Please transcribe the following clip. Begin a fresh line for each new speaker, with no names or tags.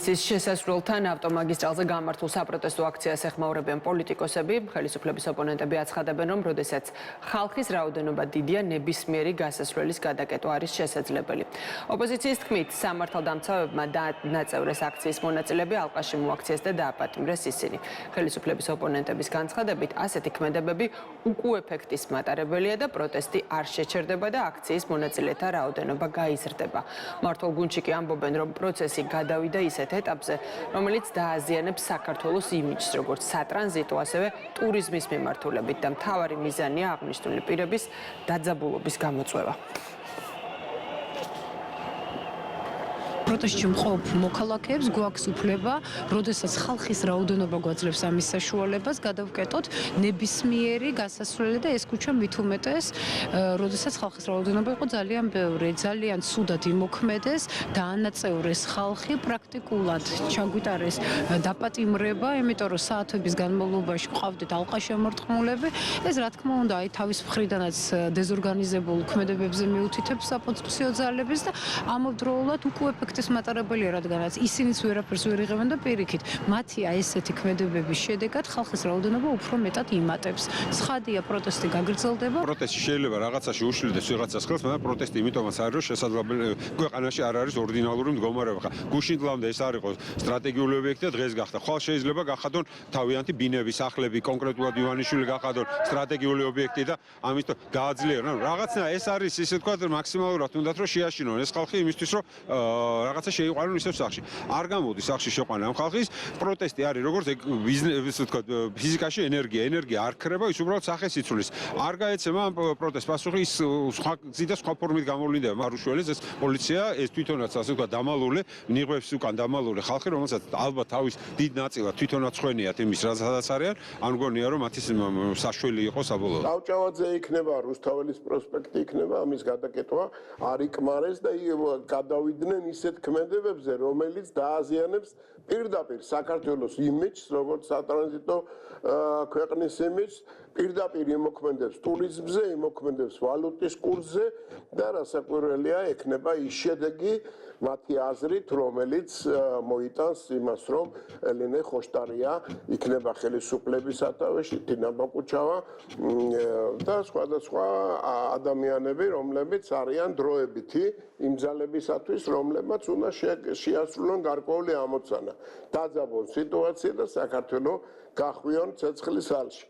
ოპოზიციის შესასრულთან ავტომაგისტრალზე გამართულ საპროტესტო აქციას ეხმაურებიან პოლიტიკოსები. ხელისუფლების ოპონენტები აცხადებენ, რომ როდესაც ხალხის რაოდენობა დიდია, ნებისმიერი გასასვლელის გადაკეტვა არის შესაძლებელი. ოპოზიციის თქმით, სამართალდამცავებმა დანაწევრეს აქციის მონაწილეები, ალყაში მოაქციეს და დააპატიმრეს ისინი. ხელისუფლების ოპონენტების განცხადებით, ასეთი ქმედებები უკუეფექტის მატარებელია და პროტესტი არ შეჩერდება და აქციის მონაწილეთა რაოდენობა გაიზრდება. მმართველ გუნდში კი ამბობენ, რომ პროცესი გადავიდა ისეთ ეტაპზე, რომელიც დააზიანებს საქართველოს იმიჯს, როგორც სატრანზიტო, ასევე ტურიზმის მიმართულებით და მთავარი მიზანია აღნიშნული პირების დაძაბულობის გამოწვევა.
პროტესტში მყოფ მოქალაქეებს გვაქვს უფლება, როდესაც ხალხის რაოდენობა გვაძლევს ამის საშუალებას, გადავკეტოთ ნებისმიერი გასასვლელი და ეს ქუჩა მით უმეტეს, როდესაც ხალხის რაოდენობა იყო ძალიან ბევრი, ძალიან ცუდად იმოქმედეს, დაანაწევრეს ხალხი, პრაქტიკულად ჩაგვიტარეს დაპატიმრება, იმიტომ რომ საათების განმავლობაში ყავდით ალყაშემორტყმულები, ეს რა თქმა უნდა, აი თავის მხრიდანაც დეზორგანიზებულ ქმედებებზე მიუთითებს საპოლიციო ძალებს და ამავდროულად უკუეფექტის მატარებელია, რადგანაც ისინიც ვერაფერს ვერ იღებენ და პირიქით, მათი ესეთი ქმედებების შედეგად ხალხის რაოდენობა უფრო მეტად იმატებს. ცხადია, პროტესტი გაგრძელდება.
პროტესტი შეიძლება რაღაცაში უშლიდეს ვიღაცას ხელს, მაგრამ პროტესტი იმიტომაც არის, რომ შესაძლებელი ქვეყანაში არ არის ორდინალური მდგომარეობა. გუშინდლამდე ეს არ იყო სტრატეგიული ობიექტი და დღეს გახდა. ხვალ შეიძლება გახადონ თავიანთი ბინები, სახლები, კონკრეტულად ივანიშვილი გახადონ სტრატეგიული ობიექტი და ამიტომ გააძლიერონ. რაღაცნაირად ეს არის ისე თქვა მაქსიმალურად უნდათ რომ შეაშინონ ეს ხალხი იმისთვის, რომ რაღაცა შეიყვანონ ისევ სახში. არ გამოდის სახში შეყვანა ამ ხალხის. პროტესტი არის როგორც ბიზნესი თქვა ფიზიკაში ენერგია არ ქრება, ის უბრალოდ სახეს იცვლის. არ გაეცემა ამ პროტესტს პასუხი ის სხვა გზით და სხვა ფორმით გამოვლინდება. მარუშველის ეს პოლიცია ეს თვითონაც ასე თქვა დამალული, ნიღბებს უკან დამალული ხალხი, რომელსაც ალბათ თავის დიდ ნაწილად თვითონაც ხვენიათ იმის რაზედაც არიან, ან მგონია რომ მათი საშველი იყო საბოლოოდ.
დავჭავაძე იქნება, რუსთაველის პროსპექტი იქნება, ამის გადაკეტვა არ იკმარეს და გადავიდნენ ისეთ ქმედებებზე, რომელიც დააზიანებს პირდაპირ საქართველოს იმიჯს, როგორც სატრანზიტო ქვეყნის იმიჯს, პირდაპირ იმოქმედებს ტურიზმზე, იმოქმედებს ვალუტის კურსზე და რასაკვირველია, ექნება ის შედეგი მათი აზრით, რომელიც მოიტანს იმას, რომ ელენე ხოშტარია იქნება ხელისუფლების სათავეში, თინა ბაკუჩავა და სხვადასხვა ადამიანები, რომლებიც არიან დროებითი იმ ძალებისათვის, რომლებმაც უნდა შეასრულონ გარკვეული ამოცანა, დაძაბონ სიტუაცია და საქართველო გახვიონ ცეცხლის ალში.